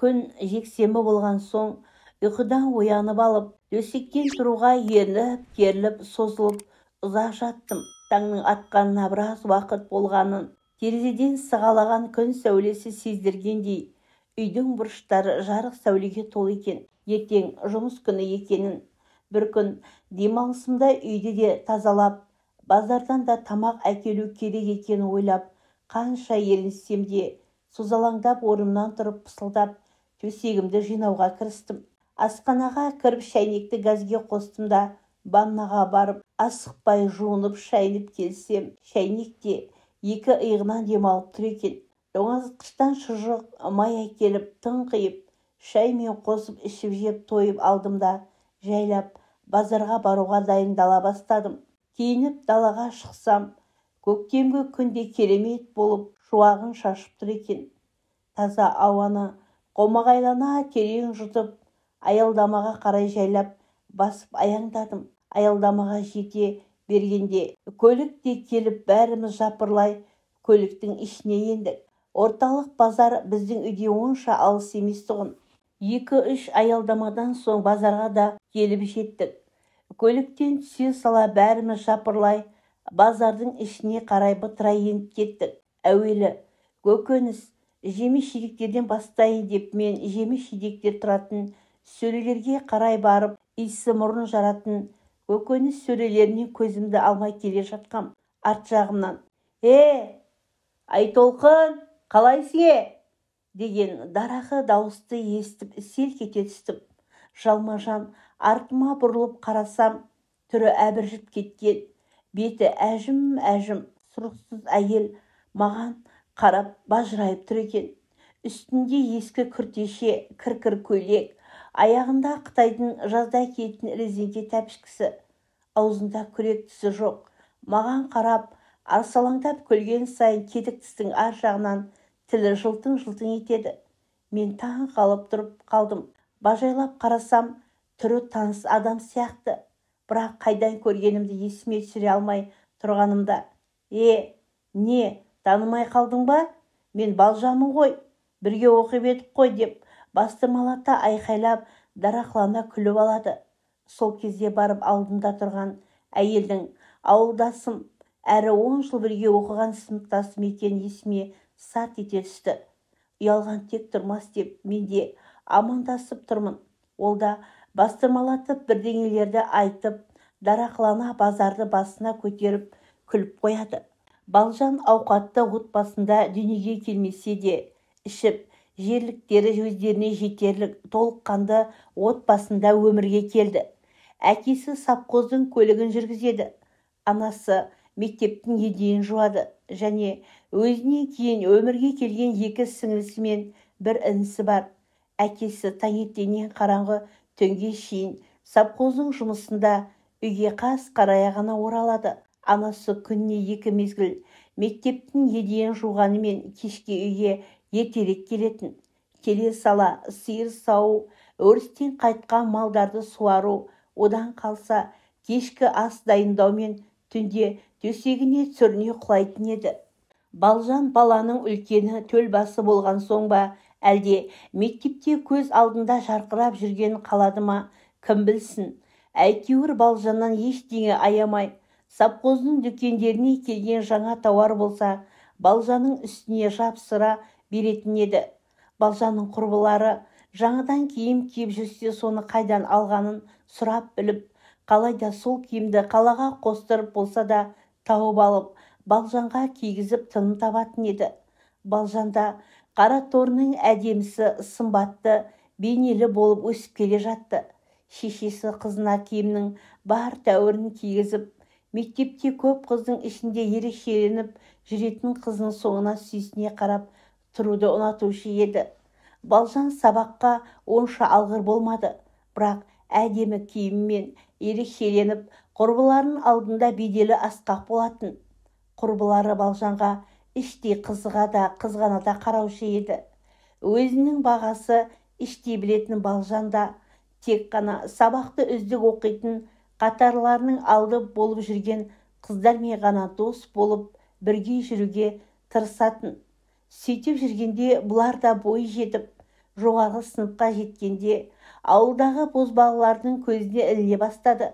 Күн жексенбі болған соң ұйқыдан оянып алып, төсектен тұруға ерліп-керіліп созылып ұзақ жаттым. Таңның атқанына біраз уақыт болғанын терезеден сығалаған күн сәулесі сездіргендей, үйдің бұрыштары жарық сәулеге толы екен. Ертең жұмыс күні екенін, бір күн демалысымда үйді де тазалап, базардан да тамақ әкелу керек екенін ойлап, қанша ерінсем де созалаңдап орнымнан тұрып пысылдап төсегімді жинауға кірістім. Асханаға кіріп шәйнекті газге қостым да ваннаға барып асықпай жуынып шайынып келсем, шәйнекте екі иығынан демалып тұр екен. Тоңазытқыштан шұжық май әкеліп тыңқиып, шаймен қосып ішіп жеп тойып алдым да жайлап базарға баруға дайындала бастадым. Киініп далаға шықсам, көктемгі күнде керемет болып шуағын шашып тұр екен. Таза ауаны қомағайлана терең жұтып, аялдамаға қарай жайлап басып аяңдадым. Аялдамаға жете бергенде көлік те келіп бәріміз жапырлай көліктің ішіне ендік. Орталық базар біздің үйде онша алыс емес тұғын. 2-3 аялдамадан соң базарға да келіп жеттік. Көліктен түсе сала бәріміз жапырлай базардың ішіне қарай бытырай еніп кеттік. Әуелі көкөніс, жеміс-жидектерден бастайын деп мен жеміс-жидектер тұратын сөрелерге қарай барып, иісі мұрын жаратын көкөніс сөрелерінен көзімді алмай келе жатқам. Арт жағымнан Айтолқын, қалайсың деген дарақы дауысты естіп селк ете түстім. Жалма-жан артыма бұрылып қарасам, түрі әбіржіп кеткен, беті әжім-әжім сұрықсыз әйел маған қарап бажырайып тұр екен. Үстінде ескі күртеше, кір-кір көйлек, аяғында Қытайдың жазда киетін резеңке тәпішкісі, аузында күрек тісі жоқ. Маған қарап арсалаңдап күлген сайын кетік тістің ар жағынан тілі жылтың-жылтың етеді. Мен таң қалып тұрып қалдым. Бажайлап қарасам, түрі таныс адам сияқты, бірақ қайдан көргенімді есіме түсіре алмай тұрғанымда: не, танымай қалдың ба? Мен Балжанмын ғой, бірге оқып едік қой деп бастырмалата айқайлап, дарақлана күліп алады. Сол кезде барып алдында тұрған әйелдің ауылдасым, әрі 10 жыл бірге оқыған сыныптасым екені есіме сарт ете түсті. Ұялған тек тұрмас деп мен де амандасып тұрмын. Ол да бастырмалатып бірдеңелерді айтып, дарақлана базарды басына көтеріп күліп қояды. Балжан ауқатты отбасында дүниеге келмесе де, ішіп, жерліктері өздеріне жетерлік толыққанды отбасында өмірге келді. Әкесі совхоздың көлігін жүргізеді. Анасы мектептің еденін жуады және өзінен кейін өмірге келген 2 сіңілісі мен 1 інісі бар. Әкесі таңертеңнен қараңғы түнге шейін совхоздың жұмысында үйге қас қарая ғана оралады. Анасы күніне 2 мезгіл мектептің еденін жуғанымен кешке үйге ертерек келетін. Келе сала сиыр сау, өрістен қайтқан малдарды суару, одан қалса кешкі ас дайындаумен түнде төсегіне түсіріне құлайтын еді. Балжан баланың үлкені төл басы болған соң ба, әлде мектепте көз алдында жарқырап жүрген қалады ма, кім білсін. Әйтеуір Балжаннан ештеңе аямай, совхоздың дүкендеріне келген жаңа тауар болса, Балжанның үстіне жапсыра беретін еді. Балжанның құрбылары жаңадан киім киіп жүрсе, соны қайдан алғанын сұрап біліп, қалайда сол киімді қалаға қостырып болса да тауып алып, Балжанға кигізіп тыным табатын еді. Балжанда қара торының әдемісі, сымбатты, бейнелі болып өсіп келе жатты. Шешесі қызына киімнің бар тәуірін кигізіп, мектепте көп қыздың ішінде ерекшеленіп жүретін қызының соңына сүйсіне қарап тұруды ұнатушы еді. Балжан сабаққа онша алғыр болмады, бірақ әдемі киіммен ерекшеленіп, құрбыларының алдында беделі асқақ болатын. Құрбылары Балжанға іштей қызыға да қызғана да қараушы еді. Өзінің бағасы іштей білетін Балжан да тек қана сабақты үздік оқитын қатарларының алды болып жүрген қыздармен ғана дос болып бірге жүруге тырысатын. Сөйтіп жүргенде бұлар да бой жетіп, жоғарғы сыныпқа жеткенде ауылдағы бозбалалардың көзіне іліне бастады.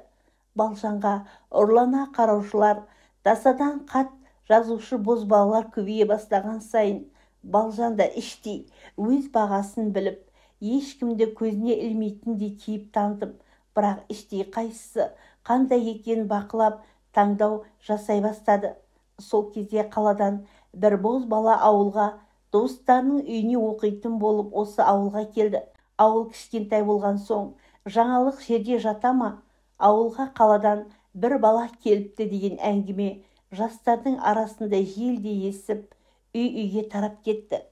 Балжанға ұрлана қараушылар, тасадан хат жазушы бозбалалар көбейе бастаған сайын Балжан да іштей өз бағасын біліп, ешкімді көзіне ілмейтіндей кейіп танытып, бірақ іштей қайсысы қандай екенін бақылап таңдау жасай бастады. Сол кезде қаладан бір бозбала ауылға достарының үйіне оқитын болып осы ауылға келді. Ауыл кішкентай болған соң жаңалық жерде жата ма? Ауылға қаладан бір бала келіпті деген әңгіме жастардың арасында желдей есіп, үй-үйге тарап кетті.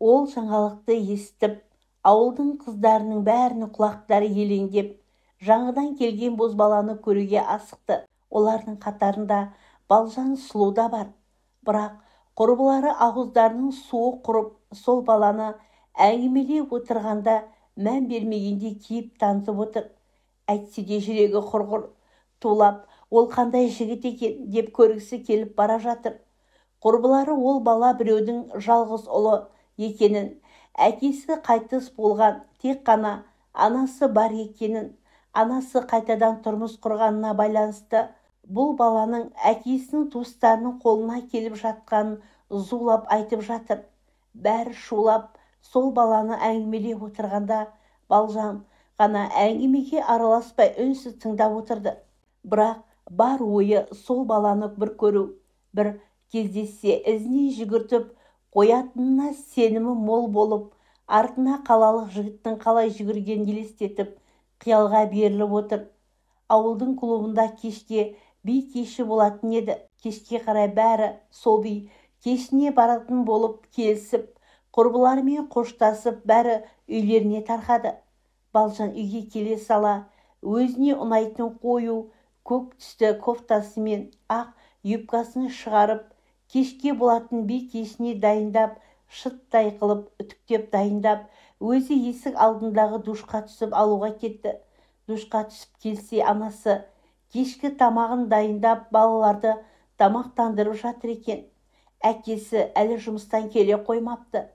Ол жаңалықты естіп, ауылдың қыздарының бәрінің құлақтары елеңдеп, жаңадан келген бозбаланы көруге асықты. Олардың қатарында Балжан сұлу да бар. Бірақ құрбылары ауыздарының суы құрып, сол баланы әңгімелеп отырғанда мән бермегенде кейіп танытып отыр. Әйтсе де жүрегі құрғыр тулап, ол қандай жігіт екен деп көргісі келіп бара жатыр. Құрбылары ол бала біреудің жалғыз ұлы екенін, әкесі қайтыс болған, тек қана анасы бар екенін, анасы қайтадан тұрмыс құрғанына байланысты бұл баланың әкесінің туыстарының қолына келіп жатқанын зулап айтып жатыр. Бәрі шулап, сол баланы әңгімелеп отырғанда Балжан ғана әңгімеге араласпай үнсіз тыңдап отырды. Бірақ бар ойы сол баланы бір көру, бір кездессе ізіне жүгіртіп қоятынына сенімі мол болып, артына қалалық жігіттің қалай жүгіргенін елестетіп, қиялға беріліп отыр. Ауылдың клубында кешке би кеші болатын еді. Кешке қарай бәрі сол би кешіне баратын болып келісіп, құрбыларымен қоштасып, бәрі үйлеріне тарқады. Балжан үйге келе сала, өзіне ұнайтын қою көк түсті кофтасы мен ақ юбкасын шығарып, кешке болатын би кешіне дайындап, шыттай қылып үтіктеп дайындап, өзі есік алдындағы душқа түсіп алуға кетті. Душқа түсіп келсе, анасы кешкі тамағын дайындап, балаларды тамақтандырып жатыр екен. Әкесі әлі жұмыстан келе қоймапты.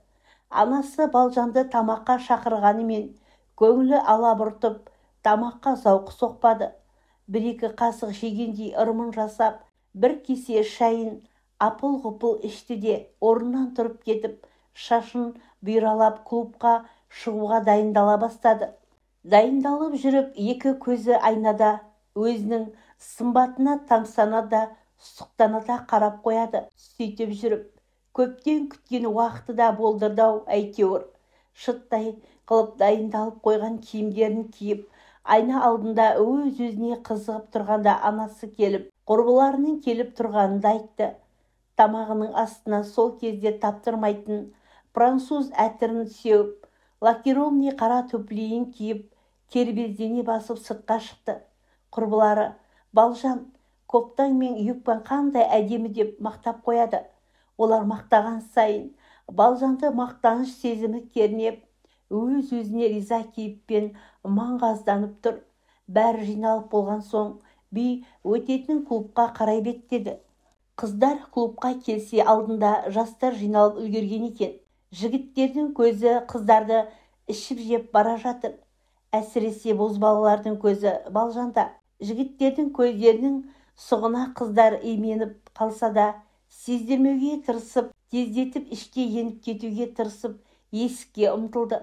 Анасы Балжанды тамаққа шақырғанымен көңілі алабұртып, тамаққа зауқы соқпады. Бір-екі қасық жегендей ырымын жасап, бір кесе шайын апыл-ғұпыл ішті де орнынан тұрып кетіп, шашын бұйралап клубқа шығуға дайындала бастады. Дайындалып жүріп, екі көзі айнада өзінің сымбатына тамсана да, сұқтана да қарап қояды. Сөйтіп жүріп, көптен күткен уақыты да болдырды-ау әйтеуір. Шыттай қылып дайындалып қойған киімдерін киіп, айна алдында өз-өзіне қызығып тұрғанда анасы келіп, құрбыларының келіп тұрғанын айтты. Тамағының астына сол кезде таптырмайтын француз әтірін сеуіп, лакированный қара төплейін киіп, кербездене басып сыртқа шықты. Құрбылары Балжан, кофтаң мен юбкаң қандай әдемі деп мақтап қояды. Олар мақтаған сайын Балжанды мақтаныш сезімі кернеп, өз-өзіне риза кейіппен маңғазданып тұр. Бәрі жиналып болған соң би өтетін клубқа қарай беттеді. Қыздар клубқа келсе алдында жастар жиналып үлгерген екен. Жігіттердің көзі қыздарды ішіп жеп бара жатыр. Әсіресе бозбалалардың көзі Балжанда. Жігіттердің көздерінің сұғына қыздар именіп қалса да, сездірмеуге тырысып, тездетіп ішке еніп кетуге тырысып, есікке ұмтылды.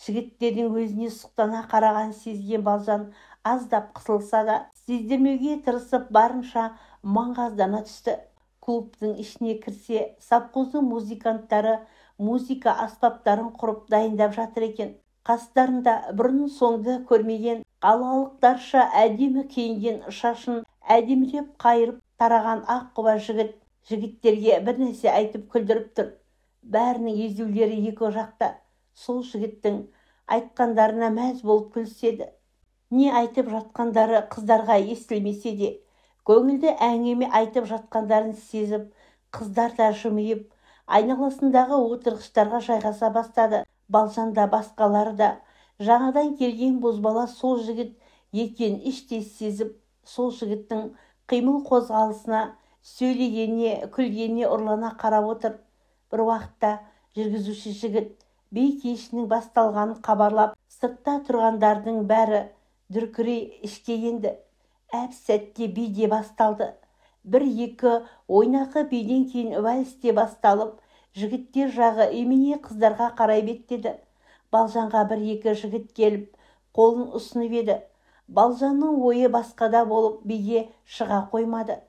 Жігіттердің өзіне сұқтана қараған сезген Балжан аздап қысылса да, сездірмеуге тырысып барынша маңғаздана түсті. Клубтың ішіне кірсе, совхоздың музыканттары музыка аспаптарын құрып дайындап жатыр екен. Қастарында бұрын соңды көрмеген қалалықтарша әдемі киінген, шашын әдемілеп қайырып тараған ақ құба жігіт жігіттерге бір нәрсе айтып күлдіріп тұр. Бәрінің езулері екі жақта. Сол жігіттің айтқандарына мәз болып күлседі. Не айтып жатқандары қыздарға естілмесе де, көңілді әңгіме айтып жатқандарын сезіп, қыздар да жымиып, айналасындағы отырғыштарға жайғаса бастады. Балжан да басқалары да жаңадан келген бозбала сол жігіт екен іштей сезіп, сол жігіттің қимыл қозғалысына, сөйлегеніне, күлгеніне ұрлана қарап отыр. Бір уақытта жүргізуші жігіт би кешінің басталғанын хабарлап, сыртта тұрғандардың бәрі дүркірей ішке енді. Әп сәтте би де басталды. Бір-екі ойнақы биден кейін вальс те басталып, жігіттер жағы имене қыздарға қарай беттеді. Балжанға бір-екі жігіт келіп, қолын ұсынып еді. Балжанның ойы басқада болып, биге шыға қоймады.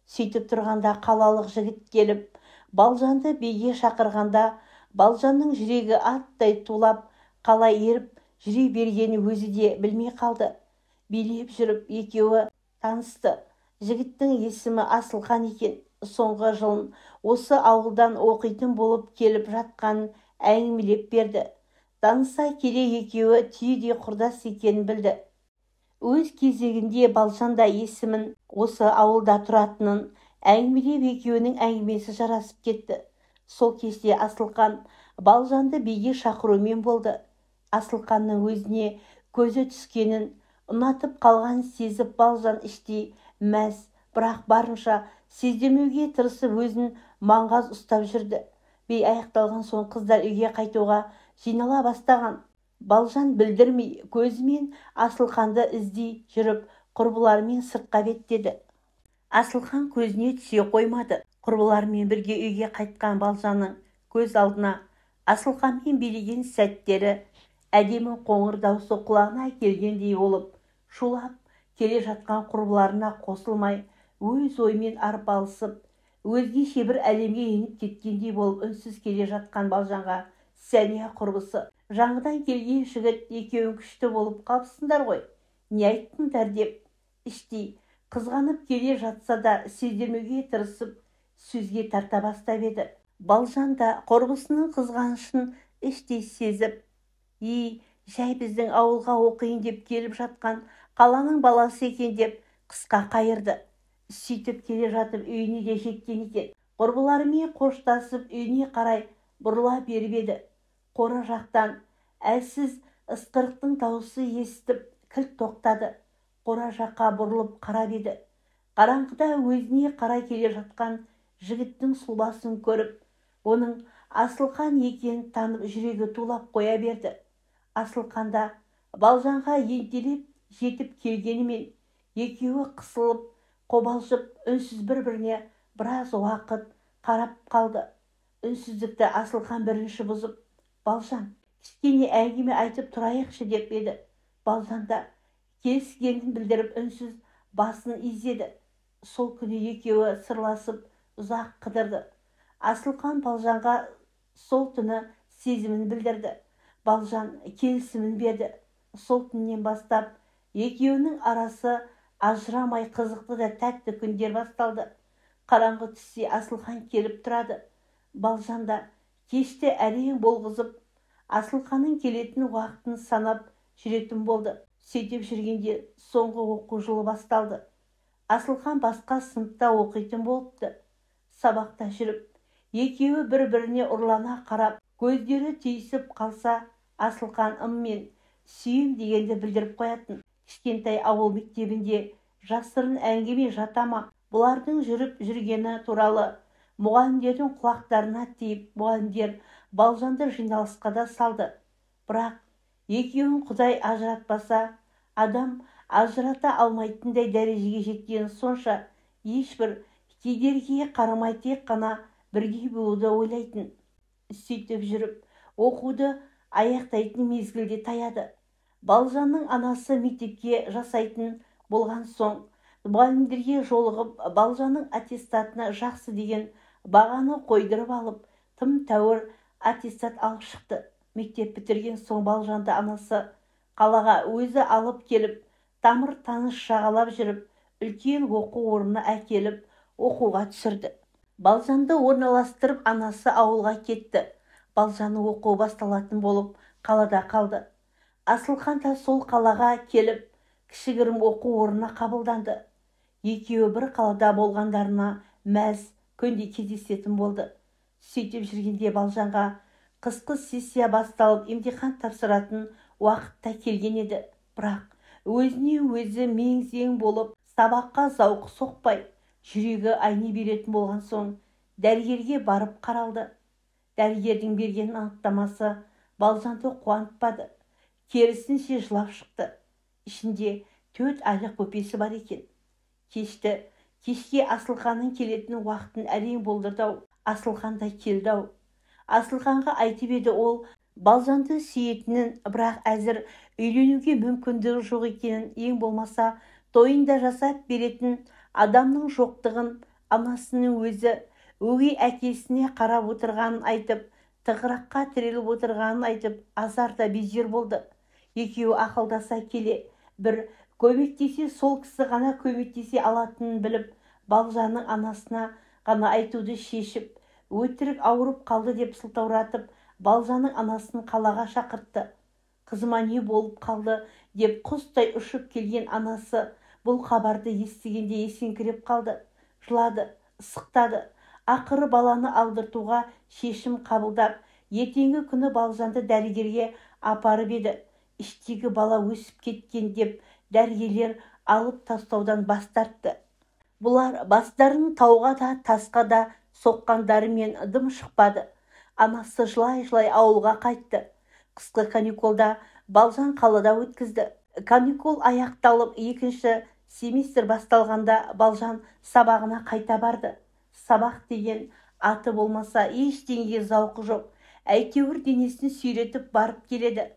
Сөйтіп тұрғанда қалалық жігіт келіп, Балжанды биге шақырғанда, Балжанның жүрегі аттай тулап, қалай еріп жүре бергені өзі де білмей қалды. Билеп жүріп екеуі танысты. Жігіттің есімі Асылхан екен. Соңғы жылын осы ауылдан оқитын болып келіп жатқанын әңгімелеп берді. Таныса келе екеуі түйедей құрдас екенін білді. Өз кезегінде Балжан да есімін, осы ауылда тұратынын әңгімелеп, екеуінің әңгімесі жарасып кетті. Сол кезде Асылхан Балжанды биге шақырумен болды. Асылханның өзіне көзі түскенін ұнатып қалған сезіп, Балжан іштей мәз, бірақ барынша сездірмеуге тырысып өзін маңғаз ұстап жүрді. Би аяқталған соң қыздар үйге қайтуға жинала бастаған. Балжан білдірмей көзімен Асылханды іздей жүріп, құрбыларымен сыртқа беттеді. Асылхан көзіне түсе қоймады. Құрбыларымен бірге үйге қайтқан Балжанның көз алдына Асылханмен билеген сәттері әдемі қоңыр даусы құлағына келгендей болып, шулап келе жатқан құрбыларына қосылмай, өз оймен арпалысып, өзгеше бір әлемге еніп кеткендей болып үнсіз келе жатқан Балжанға Сәния құрбысы: жаңадан келген жігіт, екеуің күшті болып қалыпсыңдар ғой, не айттыңдар деп іштей қызғанып келе жатса да сездірмеуге тырысып сөзге тарта бастап еді. Балжан да құрбысының қызғанышын іштей сезіп, жай біздің ауылға оқиын деп келіп жатқан қаланың баласы екен деп қысқа қайырды. Сөйтіп келе жатып үйіне де жеткен екен. Құрбыларымен қоштасып үйіне қарай бұрыла беріп еді. Қора жақтан әлсіз ысқырықтың дауысы естіп кілт тоқтады. Қора жаққа бұрылып қарап еді. Қараңғыда өзіне қарай келе жатқан жігіттің сұлбасын көріп, оның Асылхан екенін танып, жүрегі тулап қоя берді. Асылханда Балжанға ентелеп жетіп келгенімен екеуі қысылып, қобалжып, үнсіз бір-біріне біраз уақыт қарап қалды. Үнсіздікті Асылхан бірінші бұзып: Балжан, кішкене әңгіме айтып тұрайықшы деп еді. Балжан да келіскенін білдіріп үнсіз басын изеді. Сол күні екеуі сырласып ұзақ қыдырды. Асылхан Балжанға сол түні сезімін білдірді. Балжан келісімін берді. Сол түннен бастап екеуінің арасы ажырамай қызықты да тәтті күндер басталды. Қараңғы түссе Асылхан келіп тұрады. Балжан да кешті әрең болғызып, Асылханның келетін уақытын санап жүретін болды. Сөйтіп жүргенде соңғы оқу жылы басталды. Асылхан басқа сыныпта оқитын болыпты. Сабақта жүріп, екеуі бір-біріне ұрлана қарап, көздері түйісіп қалса, Асылхан ыммен сүйем дегенді білдіріп қоятын. Кішкентай ауыл мектебінде жасырын әңгіме жата ма? Бұлардың жүріп жүргені туралы мұғалімдердің құлақтарына тиіп, мұғалімдер Балжанды жиналысқа да салды. Бірақ екеуін Құдай ажыратпаса, адам ажырата алмайтындай дәрежеге жеткені сонша, ешбір кедергіге қарамай тек қана бірге болуды ойлайтын. Сөйтіп жүріп, оқуды аяқтайтын мезгілде таяды. Балжанның анасы мектепке жасайтын болған соң, мұғалімдерге жолығып, Балжанның аттестатына жақсы деген бағаны қойдырып алып, тым тәуір аттестат алып шықты. Мектеп бітірген соң Балжанды анасы қалаға өзі алып келіп, тамыр таныс жағалап жүріп, үлкен оқу орнына әкеліп, оқуға түсірді. Балжанды орналастырып, анасы ауылға кетті. Балжанның оқуы басталатын болып қалада қалды. Асылхан да сол қалаға келіп, кішігірім оқу орнына қабылданды. Екеуі бір қалада болғандарына мәз, күнде кездесетін болды. Сөйтіп жүргенде Балжанға қысқы сессия басталып, емтихан тапсыратын уақытта келген еді. Бірақ өзіне өзі мең-зең болып, сабаққа зауқы соқпай, жүрегі айни беретін болған соң, дәрігерге барып қаралды. Дәрігердің берген анықтамасы Балжанды қуантпады. Керісінше жылап шықты. Ішінде 4 айлық бөпесі бар екен. Кешке Асылханның келетін уақытын әрең болдырды-ау. Асылхан да келді-ау. Асылханға айтып еді ол Балжанды сүйетінін, бірақ әзір үйленуге мүмкіндігі жоқ екенін, ең болмаса тойында жасап беретін адамның жоқтығын, анасының өзі өгей әкесіне қарап отырғанын айтып, тығыраққа тіреліп отырғанын айтып, азар да безер болды. Екеуі ақылдаса келе, бір көмектесе сол кісі ғана көмектесе алатынын біліп, Балжанның анасына ғана айтуды шешіп, өтірік ауырып қалды деп сылтауратып, Балжанның анасын қалаға шақыртты. Қызыма не болып қалды деп құстай ұшып келген анасы бұл хабарды естігенде есеңгіреп қалды. Жылады, сықтады. Ақыры баланы алдыртуға шешім қабылдап, ертеңгі күні Балжанды дәрігерге апарып еді. Іштегі бала өсіп кеткен деп дәрігерлер алып тастаудан бас тартты. Бұлар бастарын тауға да тасқа да соққандарымен дым шықпады. Анасы жылай-жылай ауылға қайтты. Қысқы каникулда Балжан қалада өткізді. Каникул аяқталып, екінші семестр басталғанда Балжан сабағына қайта барды. Сабақ деген аты болмаса ештеңеге зауқы жоқ. Әйтеуір денесін сүйретіп барып келеді.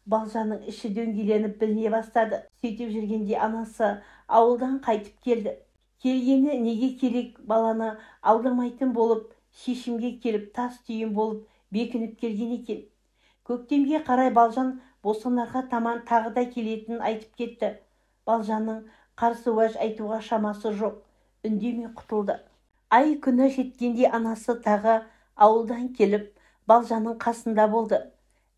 Балжанның іші дөңгеленіп біліне бастады. Сөйтіп жүргенде анасы ауылдан қайтып келді. Келгені неге керек, баланы алдырмайтын болып, шешімге келіп тас түйін болып бекініп келген екен. Көктемге қарай Балжан босанарға таман тағы да келетінін айтып кетті. Балжанның қарсы уәж айтуға шамасы жоқ. Үндемей құтылды. Ай күні жеткенде анасы тағы ауылдан келіп, Балжанның қасында болды.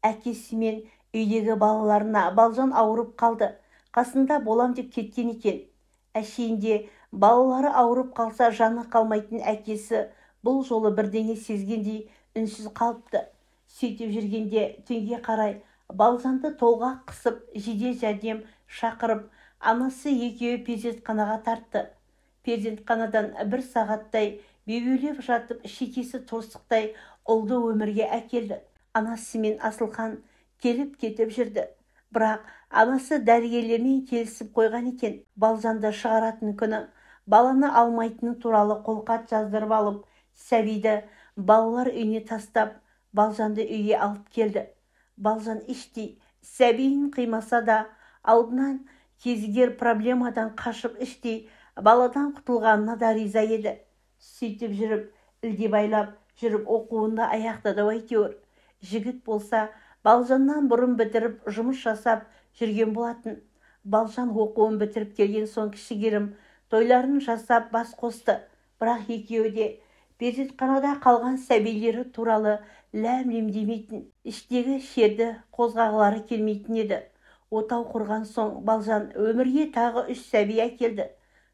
Әкесі мен үйдегі балаларына Балжан ауырып қалды. Қасында болам деп кеткен екен. Әшейінде балалары ауырып қалса жаны қалмайтын әкесі бұл жолы бірдеңе сезгендей үнсіз қалыпты. Сөйтіп жүргенде түнге қарай Балжанды толғақ қысып, жедел жәрдем шақырып, анасы екеуі перзентханаға тартты. Перзентханадан 1 сағаттай бебеулеп жатып, шекесі торсықтай ұлды өмірге әкелді. Анасы мен Асылхан келіп кетіп жүрді. Бірақ анасы дәрігерлермен келісіп қойған екен. Балжанды шығаратын күні баланы алмайтыны туралы қолхат жаздырып алып, сәбиді балалар үйіне тастап, Балжанды үйге алып келді. Балжан іштей сәбиін қимаса да, алдынан кезігер проблемадан қашып іштей баладан құтылғанына да риза еді. Сөйтіп жүріп, ілдебайлап жүріп оқуында аяқтады әйтеуір. Жігіт болса, Балжаннан бұрын бітіріп жұмыс жасап жүрген болатын. Балжан оқуын бітіріп келген соң кішігерім тойларын жасап бас қосты. Бірақ екеуі де перзентханада қалған сәбилері туралы ләм-лем демейтін, іштегі шерді қозғағылары келмейтін еді. Отау құрған соң Балжан өмірге тағы 3 сәби әкелді.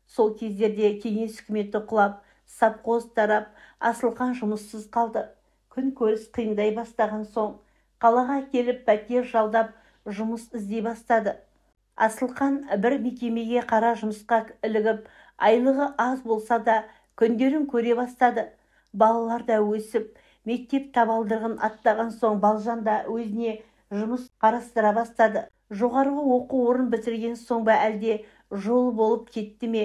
Сол кездерде кеңес үкіметі құлап, совхоз тарап, Асылхан жұмыссыз қалды. Күн көріс қиындай бастаған соң қалаға келіп пәтер жалдап жұмыс іздей бастады. Асылхан бір мекемеге қара жұмысқа ілігіп, айлығы аз болса да күндерін көре бастады. Балалар да өсіп, мектеп табалдырығын аттаған соң Балжан да өзіне жұмыс қарастыра бастады. Жоғарғы оқу орын бітірген соң ба әлде жол болып кетті ме,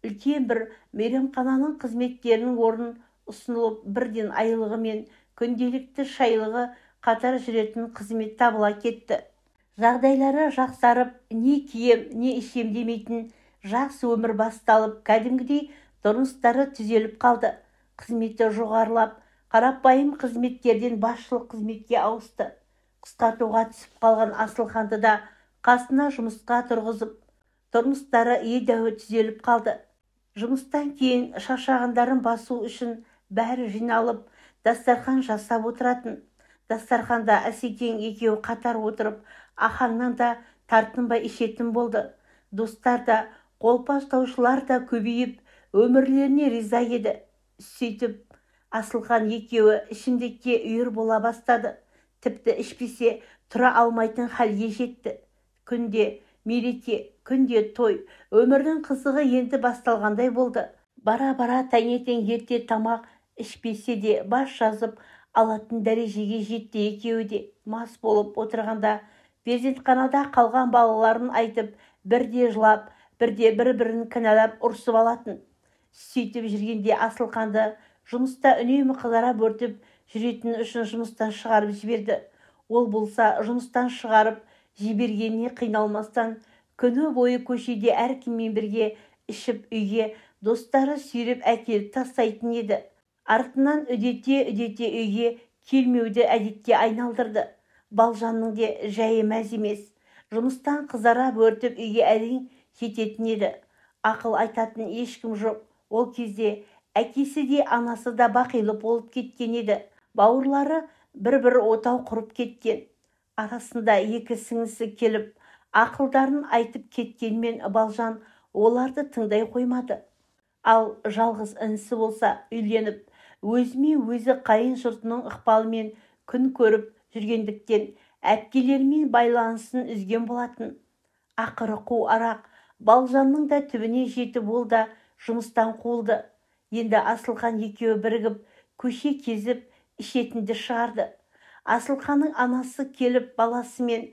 үлкен бір мейрамхананың қызметкерінің орнын ұсынылып, бірден айлығы мен күнделікті шайлығы қатар жүретін қызмет табыла кетті. Жағдайлары жақсарып, не кием, не ішем демейтін жақсы өмір басталып, кәдімгідей тұрмыстары түзеліп қалды. Қызметі жоғарылап, қарапайым қызметкерден басшылық қызметке ауысты. Қысқартуға түсіп қалған Асылханды да қасына жұмысқа тұрғызып, тұрмыстары едәуір түзеліп қалды. Жұмыстан кейін шаршағандарын басу үшін бәрі жиналып, дастархан жасап отыратын. Дастарханда Асекең екеуі қатар отырып, ахаңнан да тартынбай ішетін болды. Достар да, қолпаштаушылар да көбейіп, өмірлеріне риза еді. Сөйтіп, Асылхан екеуі ішімдікке үйір бола бастады. Тіпті ішпесе тұра алмайтын халге жетті. Күнде мереке, күнде той, өмірдің қызығы енді басталғандай болды. Бара-бара таңертең ерте тамақ ішпесе де бас жазып, алатын дәрежеге жетті. Екеуі де мас болып отырғанда перзентханада қалған балаларын айтып, бірде жылап, бірде бір-бірін кінәлап ұрсып алатын. Сөйтіп жүргенде Асылқанды жұмыста үнемі қызара бөртіп жүретін үшін жұмыстан шығарып жіберді. Ол болса жұмыстан шығарып жібергеніне қиналмастан күні бойы көшеде әркіммен бірге ішіп үйге достары сүйреп әкеліп тастайтын еді. Артынан үдете үйге келмеуді әдетке айналдырды. Балжанның де жайы мәз емес. Жұмыстан қызара бөртіп үйге әрең жететін еді. Ақыл айтатын ешкім жоқ. Ол кезде әкесі де анасы да бақилы болып кеткен еді. Бауырлары бір-бір отау құрып кеткен. Арасында екі сіңісі келіп, ақылдарын айтып кеткенмен Балжан оларды тыңдай қоймады. Ал жалғыз інісі болса үйленіп, өзіме-өзі қайын жұртының ықпалымен күн көріп жүргендіктен әпкелерімен байланысын үзген болатын. Ақыры қу арақ Балжанның да түбіне жетіп, ол да жұмыстан қуылды. Енді Асылқан екеуі бірігіп көше кезіп ішетінді шығарды. Асылқанның анасы келіп баласымен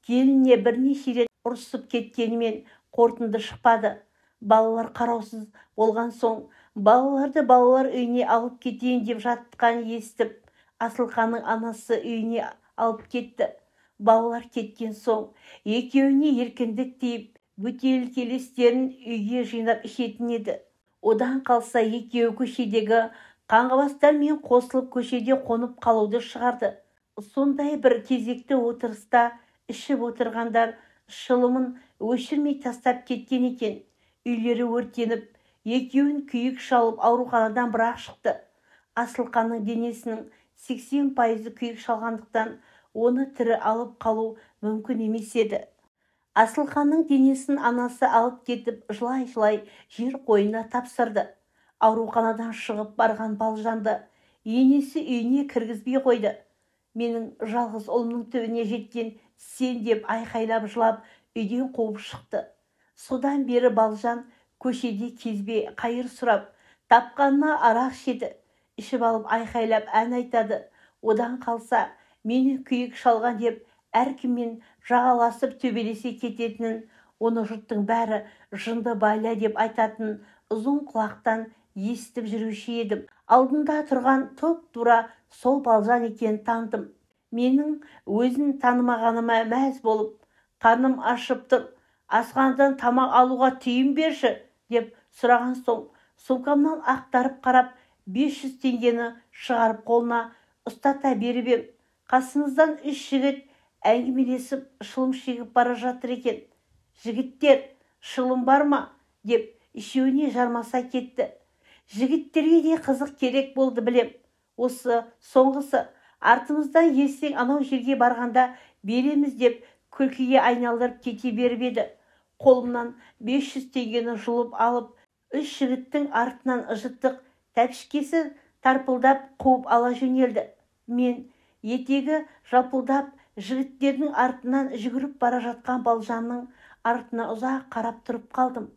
келініне бірнеше рет ұрсып кеткенімен қорытынды шықпады. Балалар қараусыз болған соң балаларды балалар үйіне алып кетейін деп жатқан естіп, Асылқанның анасы үйіне алып кетті. Балалар кеткен соң екеуіне еркіндік тиіп, бөтелкелестерін үйге жинап ішетін еді. Одан қалса екеуі көшедегі қаңғыбастармен қосылып көшеде қонып қалуды шығарды. Сондай бір кезекті отырыста ішіп отырғандар шылымын өшірмей тастап кеткен екен. Үйлері өртеніп, екеуін күйік шалып ауруханадан бір-ақ шықты. Асылқанның денесінің 80% күйік шалғандықтан оны тірі алып қалу мүмкін емес еді. Асылқанның денесін анасы алып кетіп, жылай-жылай жер қойнына тапсырды. Ауруханадан шығып барған Балжанды енесі үйіне кіргізбей қойды. Менің жалғыз ұлымның түбіне жеткен сен деп айқайлап жылап үйден қуып шықты. Содан бері Балжан көшеде кезбе қайыр сұрап, тапқанына арақ ішеді. Ішіп алып айқайлап ән айтады. Одан қалса мені күйік шалған деп әркіммен жағаласып төбелесе кететінін, оны жұрттың бәрі жынды байла деп айтатын ұзын құлақтан естіп жүруші едім. Алдында тұрған топ-тура сол Балжан екенін таныдым. Менің өзін танымағаныма мәз болып, қарным ашып тұр, асханадан тамақ алуға түйін берші деп сұраған соң, сумкамнан ақтарып қарап 500 теңгені шығарып қолына ұстата беріп ем. Қасымыздан 3 жігіт әңгімелесіп шылым шегіп бара жатыр екен. Жігіттер, шылым бар ма? Деп үшеуіне жармаса кетті. Жігіттерге де қызық керек болды білем. Осы соңғысы артымыздан ерсең анау жерге барғанда береміз деп күлкіге айналдырып кете беріп еді. Қолымнан 500 теңгені жұлып алып, 3 жігіттің артынан жыттық тәпішкесі тарпылдап қуып ала жөнелді. Мен етегі жалпылдап жігіттердің артынан жүгіріп бара жатқан Балжанның артына ұзақ қарап тұрып қалдым.